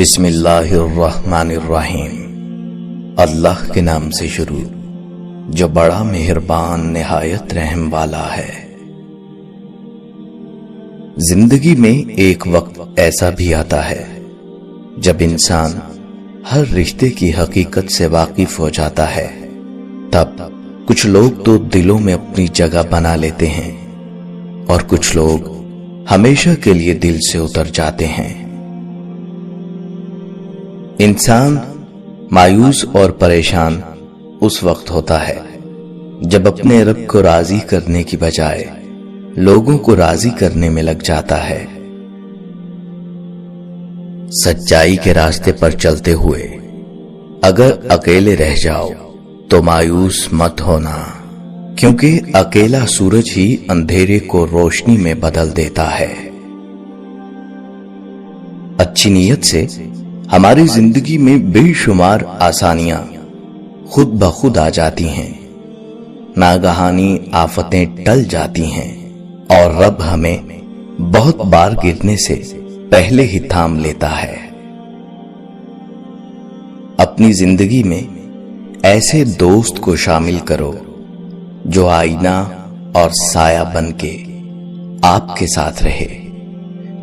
بسم اللہ الرحمن الرحیم۔ اللہ کے نام سے شروع جو بڑا مہربان نہایت رحم والا ہے۔ زندگی میں ایک وقت ایسا بھی آتا ہے جب انسان ہر رشتے کی حقیقت سے واقف ہو جاتا ہے۔ تب کچھ لوگ تو دلوں میں اپنی جگہ بنا لیتے ہیں اور کچھ لوگ ہمیشہ کے لیے دل سے اتر جاتے ہیں۔ انسان مایوس اور پریشان اس وقت ہوتا ہے جب اپنے رب کو راضی کرنے کی بجائے لوگوں کو راضی کرنے میں لگ جاتا ہے۔ سچائی کے راستے پر چلتے ہوئے اگر اکیلے رہ جاؤ تو مایوس مت ہونا، کیونکہ اکیلا سورج ہی اندھیرے کو روشنی میں بدل دیتا ہے۔ اچھی نیت سے ہماری زندگی میں بے شمار آسانیاں خود بخود آ جاتی ہیں، ناگہانی آفتیں ٹل جاتی ہیں اور رب ہمیں بہت بار گرنے سے پہلے ہی تھام لیتا ہے۔ اپنی زندگی میں ایسے دوست کو شامل کرو جو آئینہ اور سایہ بن کے آپ کے ساتھ رہے،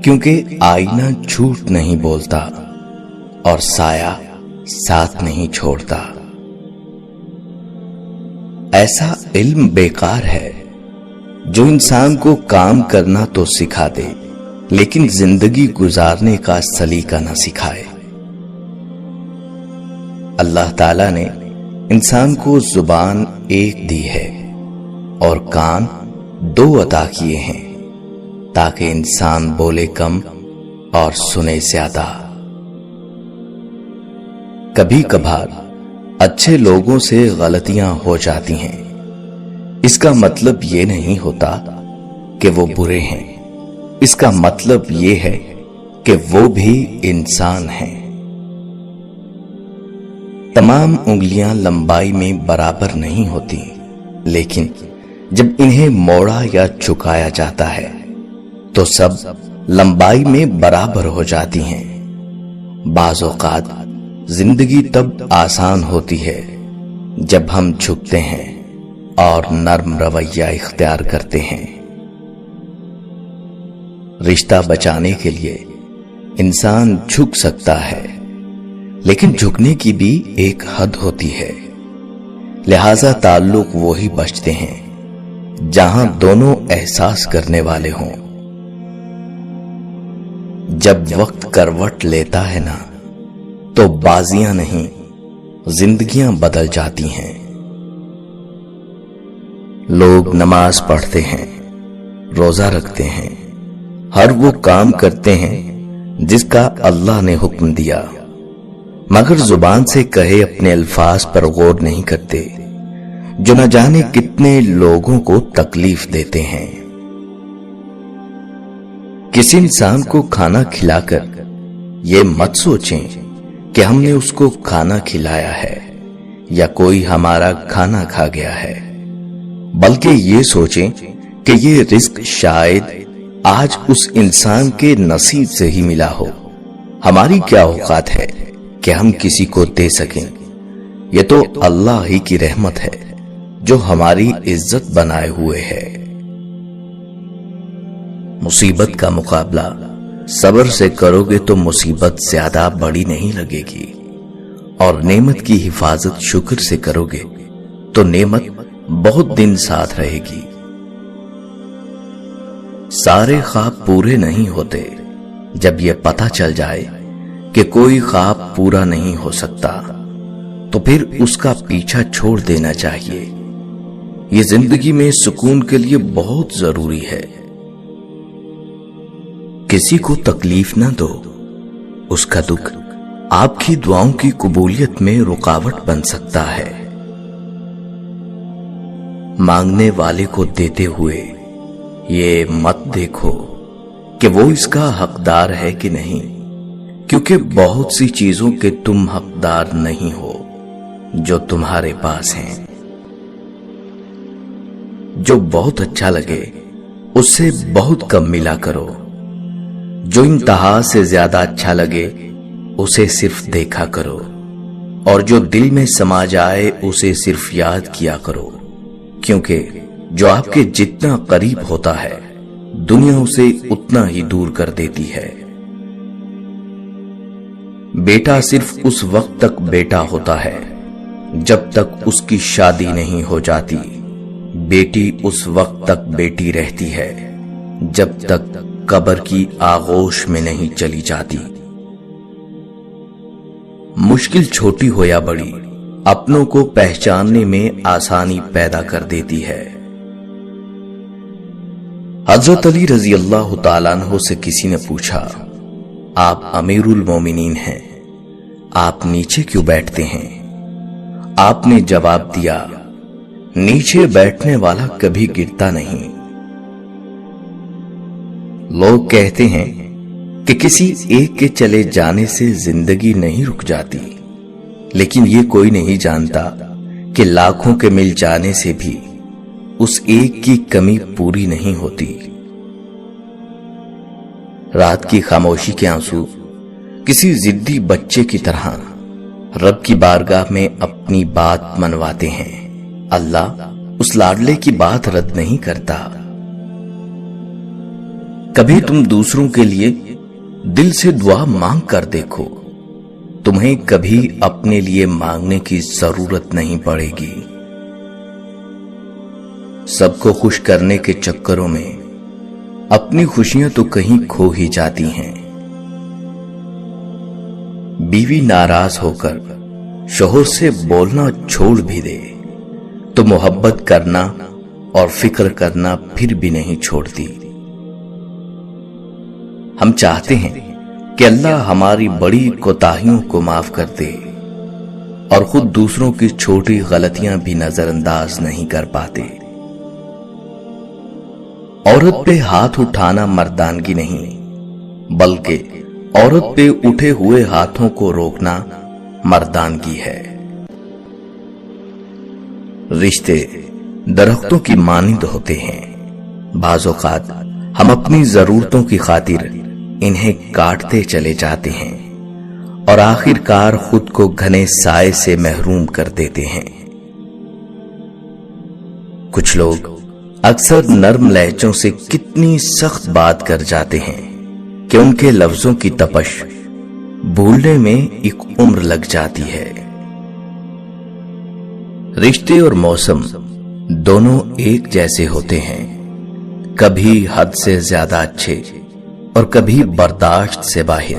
کیونکہ آئینہ جھوٹ نہیں بولتا اور سایہ ساتھ نہیں چھوڑتا۔ ایسا علم بیکار ہے جو انسان کو کام کرنا تو سکھا دے لیکن زندگی گزارنے کا سلیقہ نہ سکھائے۔ اللہ تعالیٰ نے انسان کو زبان ایک دی ہے اور کان 2 عطا کیے ہیں تاکہ انسان بولے کم اور سنے زیادہ۔ کبھی کبھار اچھے لوگوں سے غلطیاں ہو جاتی ہیں، اس کا مطلب یہ نہیں ہوتا کہ وہ برے ہیں، اس کا مطلب یہ ہے کہ وہ بھی انسان ہیں۔ تمام انگلیاں لمبائی میں برابر نہیں ہوتی، لیکن جب انہیں موڑا یا جھکایا جاتا ہے تو سب لمبائی میں برابر ہو جاتی ہیں۔ بعض اوقات زندگی تب آسان ہوتی ہے جب ہم جھکتے ہیں اور نرم رویہ اختیار کرتے ہیں۔ رشتہ بچانے کے لیے انسان جھک سکتا ہے، لیکن جھکنے کی بھی ایک حد ہوتی ہے، لہذا تعلق وہی بچتے ہیں جہاں دونوں احساس کرنے والے ہوں۔ جب وقت کروٹ لیتا ہے نا تو بازیاں نہیں زندگیاں بدل جاتی ہیں۔ لوگ نماز پڑھتے ہیں، روزہ رکھتے ہیں، ہر وہ کام کرتے ہیں جس کا اللہ نے حکم دیا، مگر زبان سے کہے اپنے الفاظ پر غور نہیں کرتے جو نہ جانے کتنے لوگوں کو تکلیف دیتے ہیں۔ کسی انسان کو کھانا کھلا کر یہ مت سوچیں کہ ہم نے اس کو کھانا کھلایا ہے یا کوئی ہمارا کھانا کھا گیا ہے، بلکہ یہ سوچیں کہ یہ رزق شاید آج اس انسان کے نصیب سے ہی ملا ہو۔ ہماری کیا اوقات ہے کہ ہم کسی کو دے سکیں؟ یہ تو اللہ ہی کی رحمت ہے جو ہماری عزت بنائے ہوئے ہے۔ مصیبت کا مقابلہ صبر سے کرو گے تو مصیبت زیادہ بڑی نہیں لگے گی، اور نعمت کی حفاظت شکر سے کرو گے تو نعمت بہت دن ساتھ رہے گی۔ سارے خواب پورے نہیں ہوتے، جب یہ پتہ چل جائے کہ کوئی خواب پورا نہیں ہو سکتا تو پھر اس کا پیچھا چھوڑ دینا چاہیے۔ یہ زندگی میں سکون کے لیے بہت ضروری ہے۔ کسی کو تکلیف نہ دو، اس کا دکھ آپ کی دعاؤں کی قبولیت میں رکاوٹ بن سکتا ہے۔ مانگنے والے کو دیتے ہوئے یہ مت دیکھو کہ وہ اس کا حقدار ہے کہ نہیں، کیونکہ بہت سی چیزوں کے تم حقدار نہیں ہو جو تمہارے پاس ہیں۔ جو بہت اچھا لگے اس سے بہت کم ملا کرو، جو انتہا سے زیادہ اچھا لگے اسے صرف دیکھا کرو، اور جو دل میں سما جائے اسے صرف یاد کیا کرو، کیونکہ جو آپ کے جتنا قریب ہوتا ہے دنیا اسے اتنا ہی دور کر دیتی ہے۔ بیٹا صرف اس وقت تک بیٹا ہوتا ہے جب تک اس کی شادی نہیں ہو جاتی، بیٹی اس وقت تک بیٹی رہتی ہے جب تک قبر کی آغوش میں نہیں چلی جاتی۔ مشکل چھوٹی ہو یا بڑی، اپنوں کو پہچاننے میں آسانی پیدا کر دیتی ہے۔ حضرت علی رضی اللہ تعالیٰ عنہ سے کسی نے پوچھا، آپ امیر المومنین ہیں، آپ نیچے کیوں بیٹھتے ہیں؟ آپ نے جواب دیا، نیچے بیٹھنے والا کبھی گرتا نہیں۔ لوگ کہتے ہیں کہ کسی ایک کے چلے جانے سے زندگی نہیں رک جاتی، لیکن یہ کوئی نہیں جانتا کہ لاکھوں کے مل جانے سے بھی اس ایک کی کمی پوری نہیں ہوتی۔ رات کی خاموشی کے آنسو کسی ضدی بچے کی طرح رب کی بارگاہ میں اپنی بات منواتے ہیں۔ اللہ اس لاڈلے کی بات رد نہیں کرتا۔ کبھی تم دوسروں کے لیے دل سے دعا مانگ کر دیکھو، تمہیں کبھی اپنے لیے مانگنے کی ضرورت نہیں پڑے گی۔ سب کو خوش کرنے کے چکروں میں اپنی خوشیاں تو کہیں کھو ہی جاتی ہیں۔ بیوی ناراض ہو کر شوہر سے بولنا چھوڑ بھی دے تو محبت کرنا اور فکر کرنا پھر بھی نہیں چھوڑتی۔ ہم چاہتے ہیں کہ اللہ ہماری بڑی کوتاہیوں کو معاف کر دے، اور خود دوسروں کی چھوٹی غلطیاں بھی نظر انداز نہیں کر پاتے۔ عورت پہ ہاتھ اٹھانا مردانگی نہیں، بلکہ عورت پہ اٹھے ہوئے ہاتھوں کو روکنا مردانگی ہے۔ رشتے درختوں کی مانند ہوتے ہیں، بعض اوقات ہم اپنی ضرورتوں کی خاطر انہیں کاٹتے چلے جاتے ہیں اور آخر کار خود کو گھنے سائے سے محروم کر دیتے ہیں۔ کچھ لوگ اکثر نرم لہجوں سے کتنی سخت بات کر جاتے ہیں کہ ان کے لفظوں کی تپش بھولنے میں ایک عمر لگ جاتی ہے۔ رشتے اور موسم دونوں ایک جیسے ہوتے ہیں، کبھی حد سے زیادہ اچھے اور کبھی برداشت سے باہر۔